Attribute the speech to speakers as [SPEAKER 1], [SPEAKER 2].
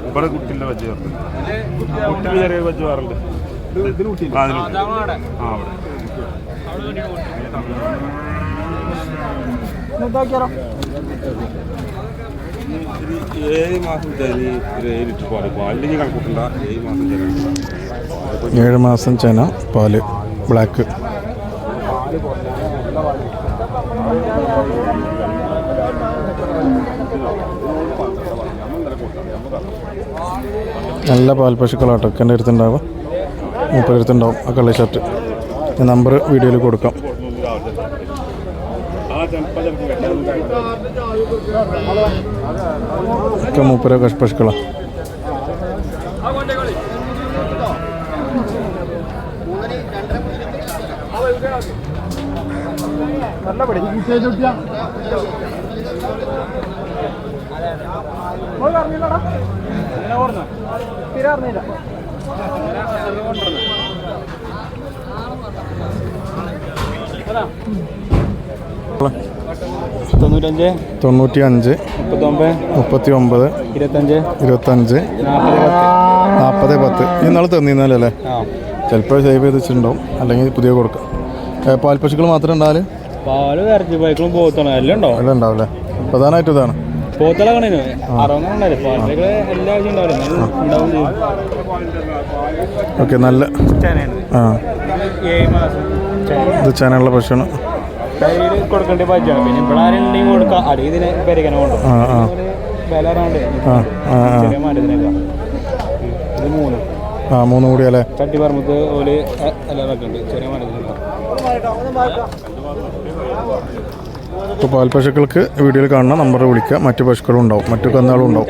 [SPEAKER 1] ഇവിടെ കുട്ടിൻ്റെ വെച്ച് ചേർത്ത് കുട്ടിന് ചെറിയ വെച്ച് വേറുണ്ട്. ആ അവിടെ 7 മാസം ചെനി 7 ലിറ്റർ പാല് പാലിലേക്ക് കണക്കൂട്ടണ്ട.
[SPEAKER 2] 7 മാസം ചെന പാല് ബ്ലാക്ക്. നല്ല പാൽ പശുക്കളാട്ടോ എൻ്റെ അടുത്തുണ്ടാവും, 30 അടുത്തുണ്ടാവും. ആ കള്ളി ഷർട്ട് നമ്പർ വീഡിയോയിൽ കൊടുക്കാം. ഒക്കെ 30 പശുക്കളാണ്.
[SPEAKER 3] തൊണ്ണൂറ്റഞ്ച്
[SPEAKER 2] 99 39
[SPEAKER 3] 25
[SPEAKER 2] 25 40 10. ഇന്നാൾ തന്നിരുന്നാലല്ലേ? ചിലപ്പോൾ സേവ് ചെയ്ത് വെച്ചിട്ടുണ്ടാവും, അല്ലെങ്കിൽ പുതിയ കൊടുക്കാം. പാൽ പശുക്കൾ മാത്രമേ ഉണ്ടാവില്ല?
[SPEAKER 3] പാല് ഇറച്ചി പൈക്കളും പോത്തണം എല്ലാം ഉണ്ടാവും.
[SPEAKER 2] എല്ലാം ഉണ്ടാവില്ലേ? പ്രധാനമായിട്ടും ഇതാണ്.
[SPEAKER 3] പോത്തള കണീന് എല്ലാ ആവശ്യം ഉണ്ടാവില്ല.
[SPEAKER 2] ഓക്കെ, നല്ല ഇത് ചാനലുള്ള പശുവാണ്.
[SPEAKER 3] കൊടുക്കേണ്ട പറ്റാണ്. പിന്നെ ഇവിടെ ആരെങ്കിലും കൊടുക്കാം, അല്ലെങ്കിൽ ഇതിനെ പരിഗണന കൊണ്ടു വില അറിയാണ്ട് ചെറിയ മാറ്റത്തിനൊക്കെ ഇത്
[SPEAKER 2] 3 കൂടി അല്ലേ?
[SPEAKER 3] ചട്ടിപ്പറമ്പത്ത് ഓല് എല്ലാം വെക്കുന്നുണ്ട് ചെറിയ മാറ്റത്തിനൊക്കെ.
[SPEAKER 2] ഇപ്പോൾ പാൽ പശുക്കൾക്ക് വീഡിയോയിൽ കാണുന്ന നമ്പർ വിളിക്കുക. മറ്റു പശുക്കളും ഉണ്ടാവും, മറ്റു കന്നുകളും ഉണ്ടാവും.